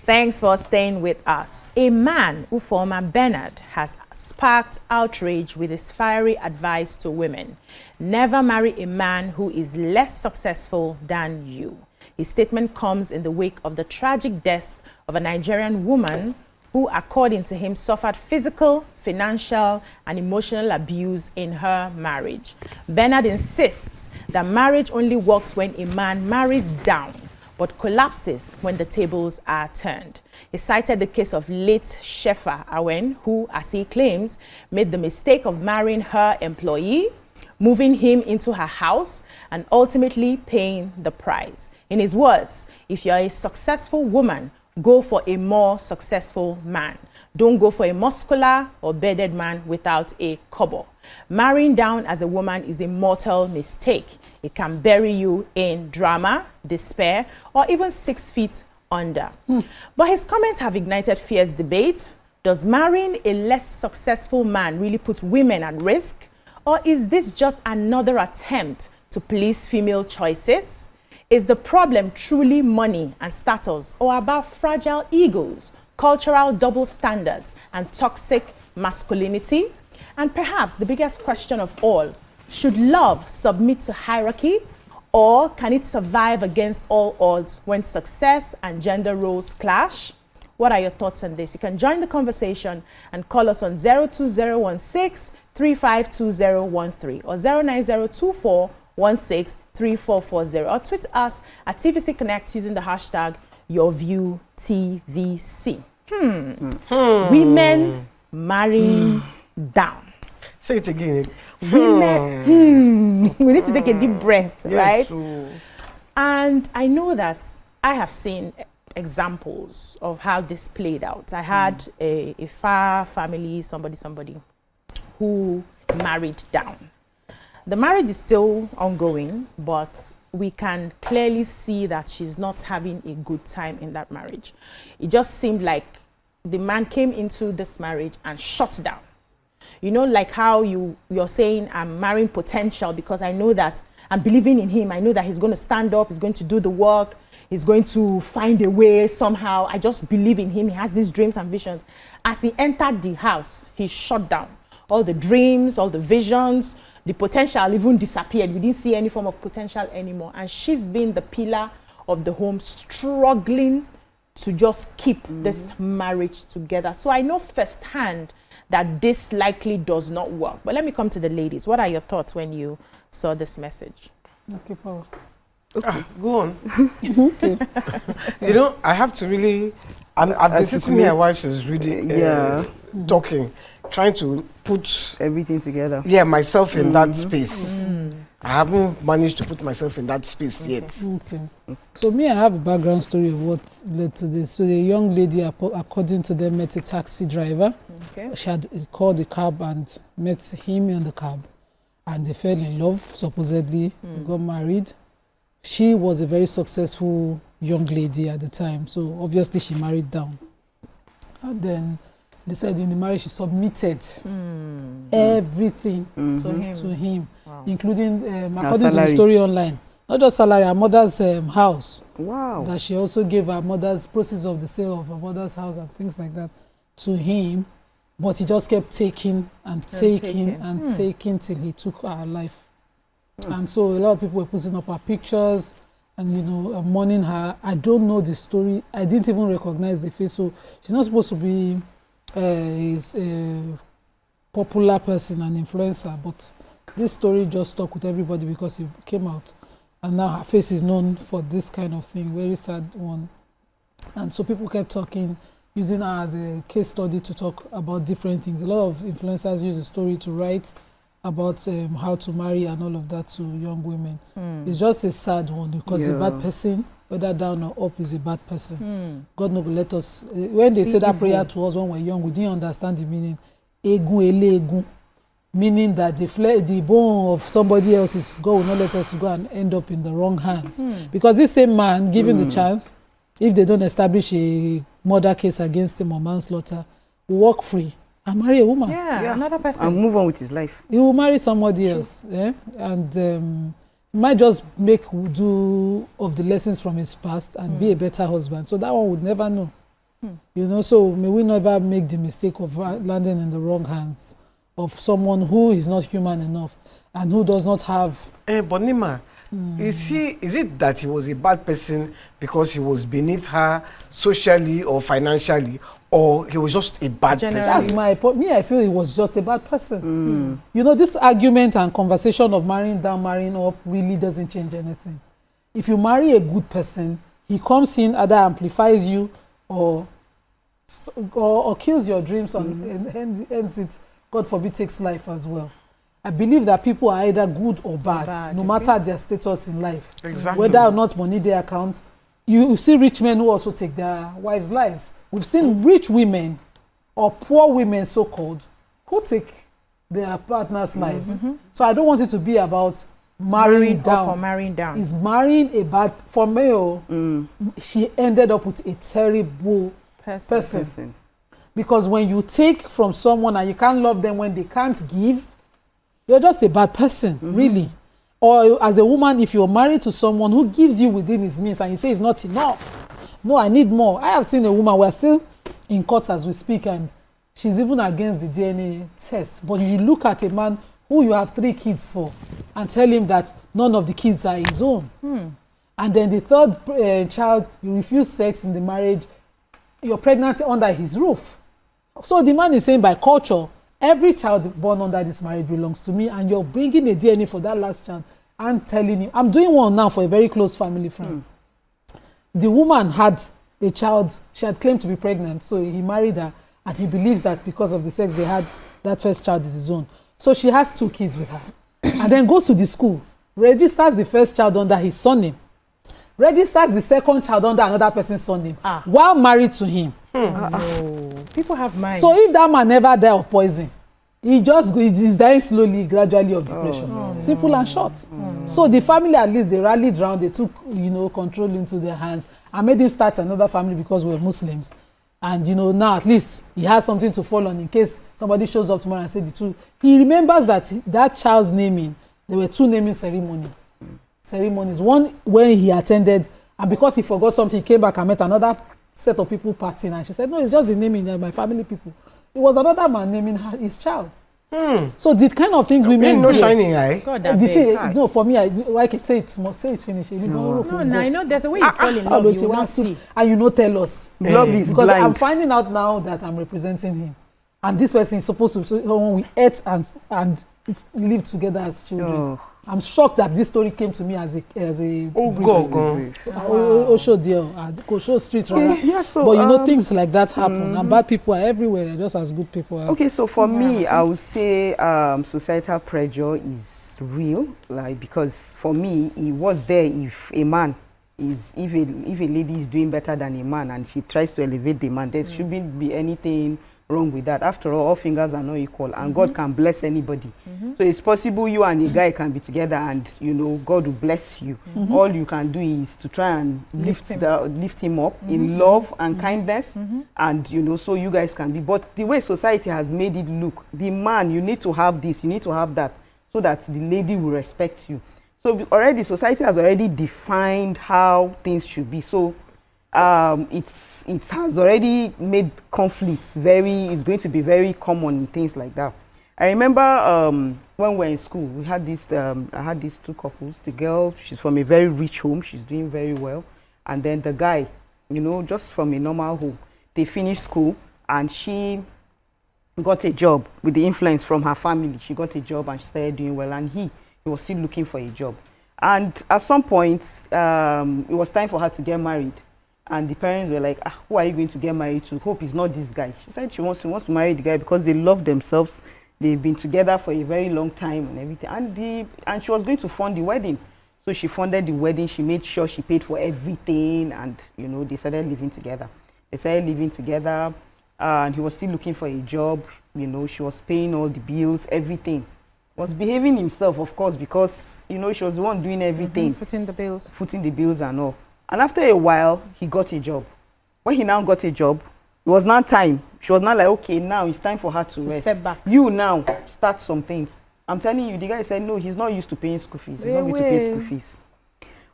Thanks for staying with us. A man, Ufoma Bernard, has sparked outrage with his fiery advice to women. Never marry a man who is less successful than you. His statement comes in the wake of the tragic death of a Nigerian woman who, according to him, suffered physical, financial, and emotional abuse in her marriage. Bernard insists that marriage only works when a man marries down, but collapses when the tables are turned. He cited the case of late Shefa Awen, who, as he claims, made the mistake of marrying her employee, moving him into her house, and ultimately paying the price. In his words, if you're a successful woman, go for a more successful man. Don't go for a muscular or bearded man without a kobo. Marrying down as a woman is a mortal mistake. It can bury you in drama, despair, or even 6 feet under. But his comments have ignited fierce debate. Does marrying a less successful man really put women at risk? Or is this just another attempt to please female choices? Is the problem truly money and status, or about fragile egos, cultural double standards, and toxic masculinity? And perhaps the biggest question of all, should love submit to hierarchy, or can it survive against all odds when success and gender roles clash? What are your thoughts on this? You can join the conversation and call us on 02016 352013 or 09024 163440, or tweet us at TVC Connect using the hashtag YourViewTVC. Women marrying down. Say it again. Women. We need to take a deep breath, Yes, right? so And I know that I have seen examples of how this played out. I had a far family, somebody who married down. The marriage is still ongoing, but we can clearly see that she's not having a good time in that marriage. It just seemed like the man came into this marriage and shut down. You know, like how you're saying, I'm marrying potential because I know that I'm believing in him. I know that he's going to stand up, he's going to do the work, he's going to find a way somehow. I just believe in him. He has these dreams and visions. As he entered the house, he shut down. All the dreams, all the visions, the potential even disappeared. We didn't see any form of potential anymore. And she's been the pillar of the home, struggling to just keep this marriage together. So I know firsthand that this likely does not work. But let me come to the ladies. What are your thoughts when you saw this message? Okay, Paul. okay. Go on. Okay. You know, I have to really. I've been sitting here while she was reading, talking, trying to put everything together. Yeah, myself in that space. I haven't managed to put myself in that space yet. Okay. So me, I have a background story of what led to this. So the young lady, according to them, met a taxi driver. Okay. She had called the cab and met him in the cab. And they fell in love, supposedly. They got married. She was a very successful young lady at the time. So obviously she married down. And then they said in the marriage she submitted everything to him, wow. Including, according to the story online, not just salary, her mother's house. Wow. That she also gave her mother's process of the sale of her mother's house and things like that to him. But he just kept taking and taking till he took her life. And so a lot of people were putting up her pictures and, you know, mourning her. I don't know the story. I didn't even recognize the face. So she's not supposed to be a popular person, an influencer. But this story just stuck with everybody because it came out. And now her face is known for this kind of thing, very sad one. And so people kept talking, using her as a case study to talk about different things. A lot of influencers use the story to write about how to marry and all of that to young women. It's just a sad one because a bad person, whether down or up, is a bad person. God no go let us. When they said that prayer to us when we were young, we didn't understand the meaning. Egun ele egun, meaning that the bone of somebody else's, God will not let us go and end up in the wrong hands. Because this same man, given the chance, if they don't establish a murder case against him or manslaughter, will walk free and marry a woman. Yeah, another person. And move on with his life. He will marry somebody else. And might just make do of the lessons from his past and be a better husband. So that one would never know. You know, so may we never make the mistake of landing in the wrong hands of someone who is not human enough and who does not have... But Nima, is it that he was a bad person because he was beneath her socially or financially, or he was just a bad person? That's my point. Me, I feel he was just a bad person. You know, this argument and conversation of marrying down, marrying up really doesn't change anything. If you marry a good person, he comes in, either amplifies you or kills your dreams and ends it, God forbid, takes life as well. I believe that people are either good or bad, no matter their status in life. Exactly. Whether or not money their account. You see rich men who also take their wives' lives. We've seen rich women or poor women, so-called, who take their partners' lives. So I don't want it to be about marrying down. Up or marrying down. Is marrying a bad... For me, she ended up with a terrible person. Because when you take from someone and you can't love them when they can't give, you're just a bad person, really. Or as a woman, if you're married to someone who gives you within his means and you say it's not enough, no, I need more. I have seen a woman, we're still in court as we speak, and she's even against the DNA test. But you look at a man who you have 3 kids for and tell him that none of the kids are his own. And then the third child, you refuse sex in the marriage, you're pregnant under his roof. So the man is saying, by culture, every child born under this marriage belongs to me, and you're bringing a DNA for that last child and telling him. I'm doing one now for a very close family friend. The woman had a child, she had claimed to be pregnant, so he married her, and he believes that because of the sex they had, that first child is his own. So she has 2 kids with her, and then goes to the school, registers the first child under his surname, registers the second child under another person's surname, while married to him. People have minds. So if that man never die of poison, he's dying slowly, gradually of depression. Simple and short. So the family, at least, they rallied around, they took, control into their hands and made him start another family because we're Muslims. And, now at least he has something to fall on in case somebody shows up tomorrow and say the truth. He remembers that child's naming, there were 2 naming ceremonies. One when he attended, and because he forgot something, he came back and met another set of people partying, and she said, no, it's just the naming, my family people. It was another man naming his child. So the kind of things women no do. Shining eye. God, No, for me, I can say it finish. No, I know there's a way you fall in love, you will not see. And tell us. Love is because blind. I'm finding out now that I'm representing him. And this person is supposed to, so when we ate and lived together as children. I'm shocked that this story came to me as a street rather. But things like that happen, and bad people are everywhere, just as good people are. Okay, so for me, I would say societal pressure is real, because for me, it was there if a man is, if a lady is doing better than a man and she tries to elevate the man, there shouldn't be anything wrong with that. After all fingers are not equal, and God can bless anybody. So it's possible you and a guy can be together, and God will bless you. All you can do is to try and lift him up in love and kindness, and so you guys can be. But the way society has made it look, the man, you need to have this, you need to have that, so that the lady will respect you. So already society has already defined how things should be. So it has already made conflicts it's going to be very common in things like that. I remember when we were in school, we had I had these 2 couples. The girl, she's from a very rich home, she's doing very well, and then the guy, just from a normal home. They finished school, and she got a job with the influence from her family. She got a job and she started doing well, and he was still looking for a job. And at some point, it was time for her to get married. And the parents were like, who are you going to get married to? Hope it's not this guy. She said she wants to marry the guy because they love themselves. They've been together for a very long time and everything. And she was going to fund the wedding. So she funded the wedding. She made sure she paid for everything. And, they started living together. And he was still looking for a job. She was paying all the bills, everything. Was behaving himself, of course, because, she was the one doing everything. Footing the bills and all. And after a while, he got a job. When he now got a job, it was now time. She was now like, okay, now it's time for her to rest. Step back. You now start some things. I'm telling you, the guy said, no, he's not used to paying school fees. He's not going to pay school fees.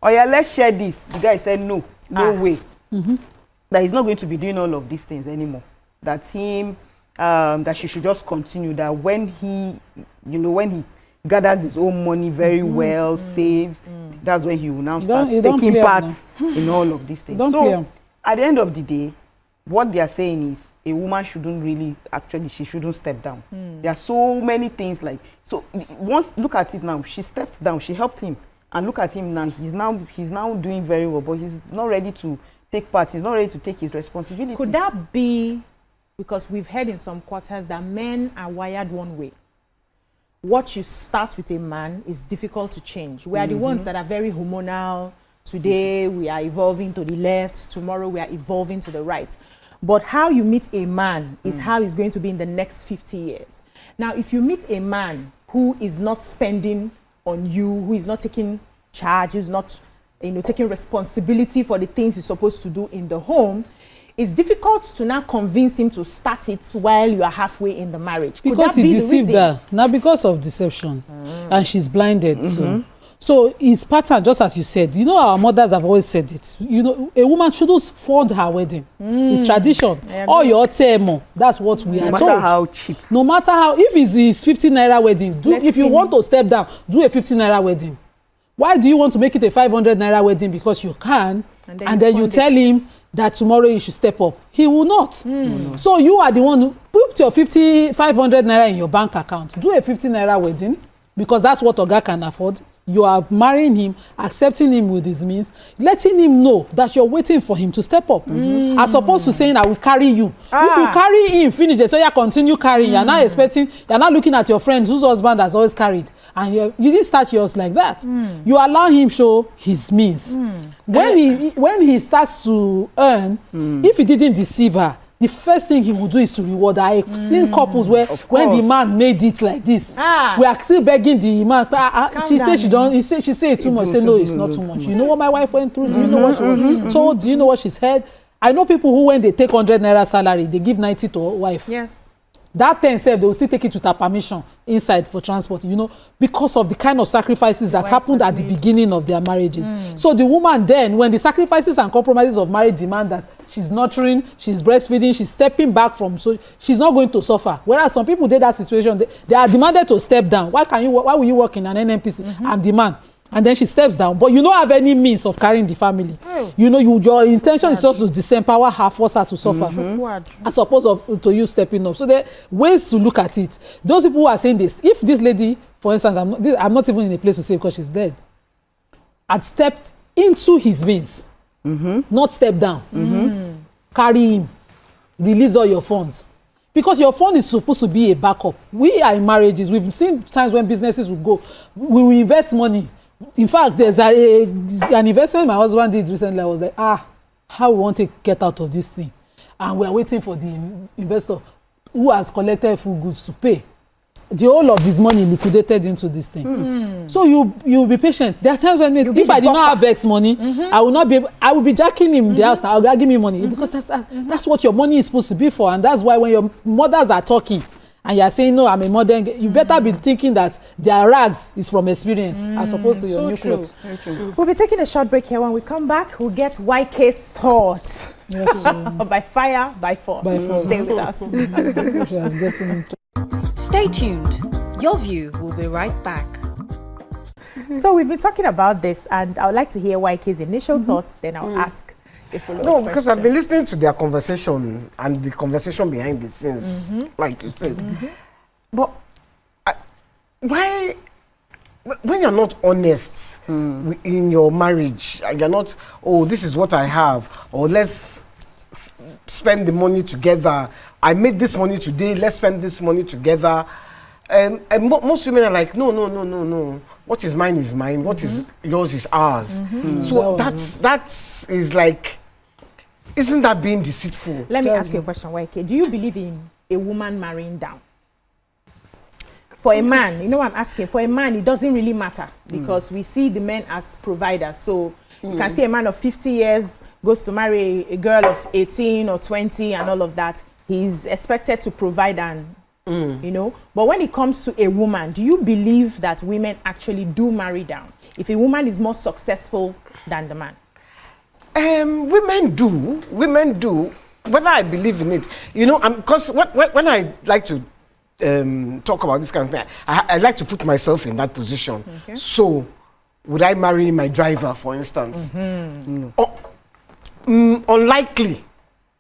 Oh yeah, let's share this. The guy said, no way. that he's not going to be doing all of these things anymore. That that she should just continue. That when he, when he gathers his own money very well, saves, that's when he will now start taking part in all of these things. So at the end of the day, what they are saying is a woman shouldn't really, actually, she shouldn't step down. There are so many things like, so once, look at it now, she stepped down, she helped him, and look at him now, he's now doing very well, but he's not ready to take part, he's not ready to take his responsibility. Could that be, because we've heard in some quarters that men are wired one way. What you start with a man is difficult to change. We are the ones that are very hormonal. Today we are evolving to the left, tomorrow we are evolving to the right. But how you meet a man is how he's going to be in the next 50 years. Now, if you meet a man who is not spending on you, who is not taking charge, who's not taking responsibility for the things he's supposed to do in the home, it's difficult to now convince him to start it while you are halfway in the marriage. Because he deceived her. Now, because of deception. And she's blinded. So his pattern, just as you said, our mothers have always said it. A woman shouldn't fund her wedding. It's tradition. Or your temo. That's what we are told. No matter how cheap. No matter how, if it's 50 naira wedding, if you want to step down, do a 50 naira wedding. Why do you want to make it a 500 naira wedding? Because you can, and then you tell him that tomorrow you should step up. He will not. So you are the one who put your 500 naira in your bank account. Do a 50 naira wedding, because that's what Oga can afford. You are marrying him, accepting him with his means, letting him know that you're waiting for him to step up. As opposed to saying, I will carry you. If you carry him, finish it, so you continue carrying. You're not expecting, you're not looking at your friends whose husband has always carried. And you didn't start yours like that. You allow him show his means. When he starts to earn, if he didn't deceive her, the first thing he will do is to reward her. I've seen couples where when the man made it like this, we are still begging the man. She said she don't. She said it's too much. Say no, it's not too much. You know what my wife went through? Do you know what she was told? Do you know what she's heard? I know people who, when they take 100 naira salary, they give 90 to wife. Yes. That 10 self, they will still take it without permission inside for transport, because of the kind of sacrifices that happened at the beginning of their marriages. So the woman then, when the sacrifices and compromises of marriage demand that she's nurturing, she's breastfeeding, she's stepping back from, so she's not going to suffer. Whereas some people did that situation, they are demanded to step down. Why will you work in an NNPC? I'm the man. And then she steps down, but you don't have any means of carrying the family. Your intention is just to disempower her, force her to suffer, as opposed to you stepping up. So there are ways to look at it. Those people who are saying this, if this lady, for instance, I'm not even in a place to say because she's dead, had stepped into his means, not step down, carry him, release all your funds. Because your fund is supposed to be a backup. We are in marriages. We've seen times when businesses will go, we will invest money. In fact, there's an investment my husband did recently. I was like, how we want to get out of this thing? And we are waiting for the investor who has collected full goods to pay. The whole of his money liquidated into this thing. So you be patient. There are times when if I did not have X money, I will be jacking him the house now. I'll give me money, because that's what your money is supposed to be for. And that's why when your mothers are talking, and you're saying, no, I'm a modern, you better be thinking that their rags is from experience as opposed to your new clothes. We'll be taking a short break here. When we come back, we'll get YK's thoughts. Yes, by fire, by force. By force. Stay with us. Stay tuned. Your view will be right back. So we've been talking about this, and I would like to hear YK's initial thoughts, then I'll ask. No, because I've been listening to their conversation and the conversation behind the scenes, like you said. But why, when you're not honest in your marriage, you're not, this is what I have, or let's spend the money together. I made this money today, let's spend this money together. And most women are like, no. What is mine is mine. What is yours is ours. So that's is like, isn't that being deceitful? Let me ask you a question, YK. Do you believe in a woman marrying down? For a man, you know what I'm asking? For a man, it doesn't really matter, because we see the men as providers. So you can see a man of 50 years goes to marry a girl of 18 or 20 and all of that. He's expected to provide and but when it comes to a woman, do you believe that women actually do marry down if a woman is more successful than the man? Women do, whether I believe in it. You know, because when I like to talk about this kind of thing, I like to put myself in that position. Okay. So, would I marry my driver, for instance? Mm-hmm. No. Unlikely.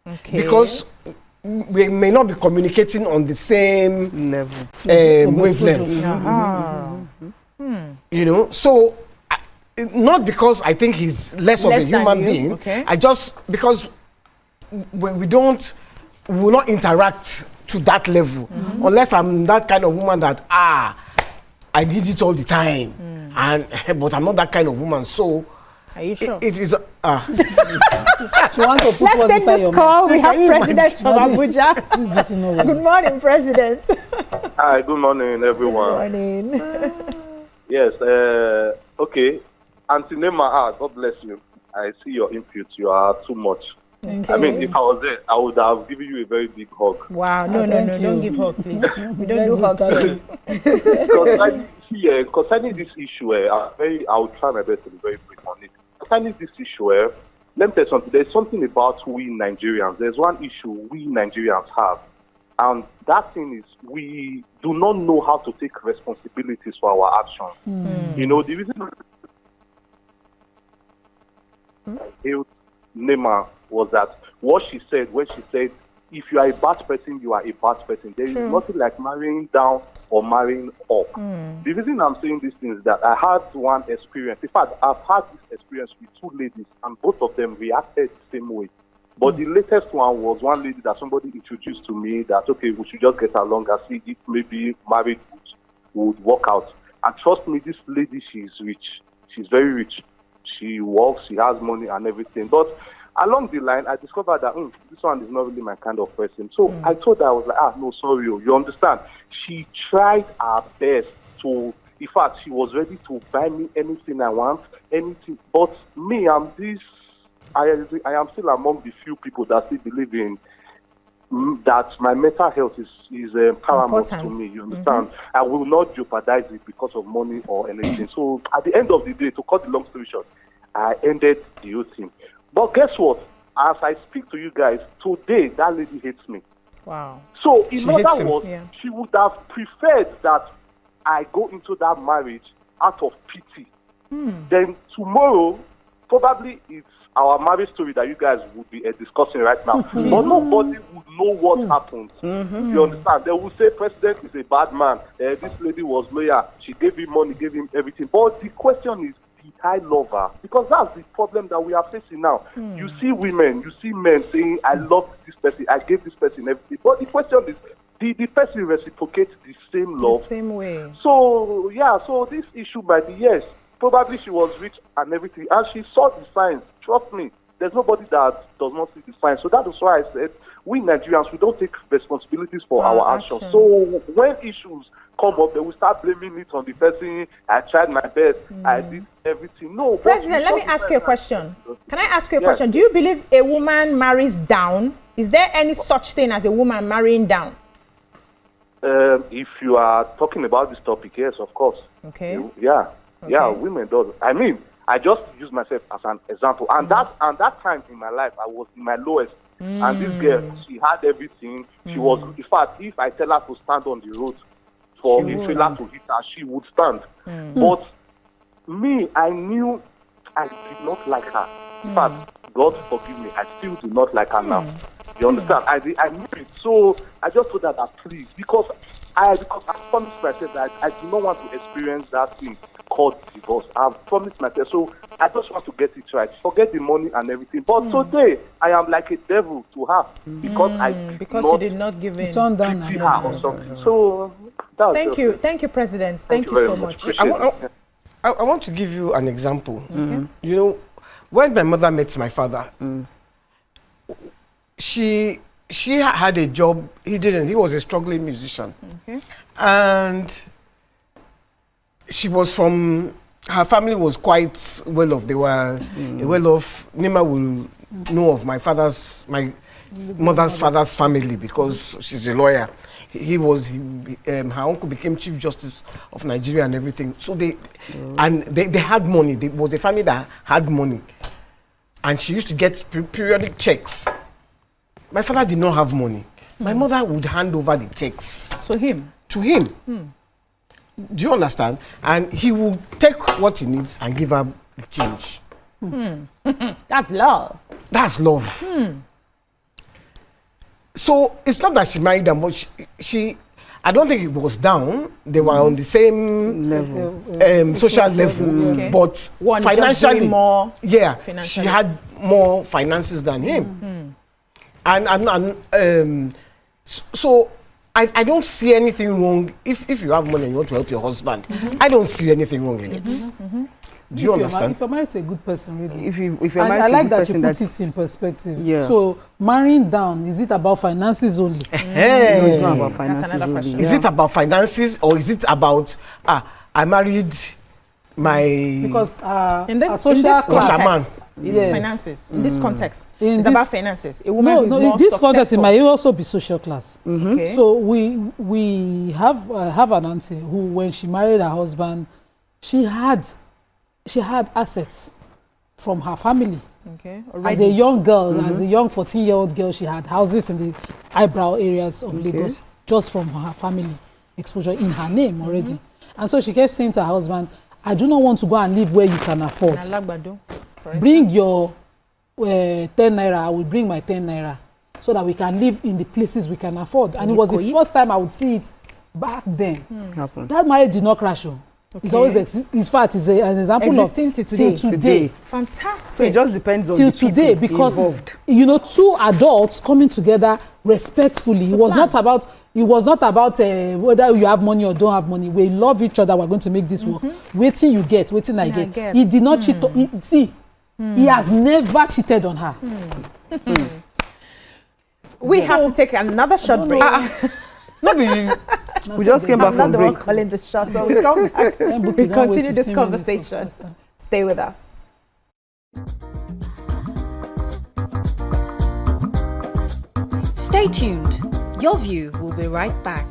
Okay. Because we may not be communicating on the same level, wavelength. You know, so not because I think he's less of a human being. Okay. I just because we will not interact to that level unless I'm that kind of woman that I need it all the time, but I'm not that kind of woman. So are you sure? it is. She want to put Let's what take inside this your call. mouth. We have President from Abuja. This busy no Good morning, President. Hi, good morning, everyone. Good morning. Yes, okay. Auntie Nema, God bless you. I see your input. You are too much. Thank I you. mean, if I was there, I would have given you a very big hug. Wow, no, thank don't you. give hug, please. We don't do Let's hugs do here. Concerning this issue, I will try my best to be very brief on it. Concerning this issue, let me tell you something. There's something about we Nigerians. There's one issue we Nigerians have. And that thing is we do not know how to take responsibilities for our actions. You know, the reason Nema was that what she said, when she said, if you are a bad person, you are a bad person. There is nothing like marrying down or marrying up. The reason I'm saying this thing is that I had one experience. In fact, I've had this experience with two ladies, and both of them reacted the same way. But the latest one was one lady that somebody introduced to me that, okay, we should just get along and see if maybe marriage would work out. And trust me, this lady, she's rich. She's very rich. She works, she has money and everything. But along the line, I discovered that this one is not really my kind of person. So I told her, I was like, no, sorry, you understand. She tried her best to, in fact, she was ready to buy me anything I want, anything. But me, I am still among the few people that still believe in that my mental health is paramount to me, you understand? I will not jeopardize it because of money or anything. So at the end of the day, to cut the long story short, I ended the whole thing. But guess what? As I speak to you guys, today that lady hates me. Wow. So in other words, Yeah. she would have preferred that I go into that marriage out of pity. Then tomorrow, probably it's our marriage story that you guys would be discussing right now. But nobody would know what happened. You understand? They will say President is a bad man. This lady was loyal. She gave him money, gave him everything. But the question is, did I love her? Because that's the problem that we are facing now. You see women, you see men saying, I love this person, I gave this person everything. But the question is, did the person reciprocate the same love? The same way. So, yeah, so this issue might be, yes, probably she was rich and everything, and she saw the signs. Trust me, there's nobody that does not see the signs. So that is why I said, we Nigerians, we don't take responsibilities for our actions. So when issues come up, they will start blaming it on the person. I tried my best, I did everything. No, President, let me ask you a question. Can I ask you a question? Do you believe a woman marries down? Is there any such thing as a woman marrying down? If you are talking about this topic, yes, of course. Okay. Yeah, women do. I mean, I just use myself as an example. And that time in my life, I was in my lowest. And this girl, she had everything. She was, in fact, if I tell her to stand on the road for a Fela to hit her, she would stand. But me, I knew I did not like her. In fact, God forgive me, I still do not like her now. You understand? I knew it. So I just told her that please, because I promised myself that I do not want to experience that thing called divorce. I've promised myself. So I just want to get it right. Forget the money and everything. But today I am like a devil to her because you did not give in. It's on down pity her or something. So thank you, President. Thank you so much. I want to give you an example. You know, when my mother met my father, she had a job. He didn't. He was a struggling musician. And she was from, her family was quite well off. They were well off. Nima will know of my mother's father's family because she's a lawyer. Her uncle became Chief Justice of Nigeria and everything. So they had money. There was a family that had money. and she used to get periodic checks. My father did not have money. My mother would hand over the checks To him. to him. Do you understand? And he will take what he needs and give her the change. That's love. That's love. So it's not that she married them, but she I don't think it was down. They were on the same Level. social level, Okay. but One is just financially, doing more yeah, financially. she had more finances than him. So I don't see anything wrong if you have money and you want to help your husband. I don't see anything wrong in it. Do you understand? If you're married to a good person, really. If you're I married to a like good that you person, put that's it in perspective. Yeah. So marrying down, is it about finances only? no, it's not about finances. another only. question. Is it about finances or is it about I married my Because In this, a social in this class. context, it's Yes. finances. In this context, In it's this- about finances. A woman who's No, more in this context, it successful. might also be social class. Okay. So we have an auntie who, when she married her husband, she had assets from her family. okay. As a young girl, as a young 14-year-old girl, she had houses in the eyebrow areas of Lagos just from her family exposure in her name already. And so she kept saying to her husband, I do not want to go and live where you can afford. Alagbado, for Bring your 10 naira, I will bring my 10 naira so that we can live in the places we can afford. And it was the first time I would see it back then. Happen. That marriage did not crash. It's always, in fact, it's an example Existing of till today. today. Fantastic. So it just depends on Till the people today, because involved. you know, two adults coming together respectfully. It was not about whether you have money or don't have money. We love each other. We're going to make this work. Waiting you get, waiting I get. He did not cheat. He has never cheated on her. We have to take another short break. We just came back I'm not from the one break. calling the shot, so we come back. We continue this 15 minutes of conversation. stuff. Stay with us. Stay tuned. Your View will be right back.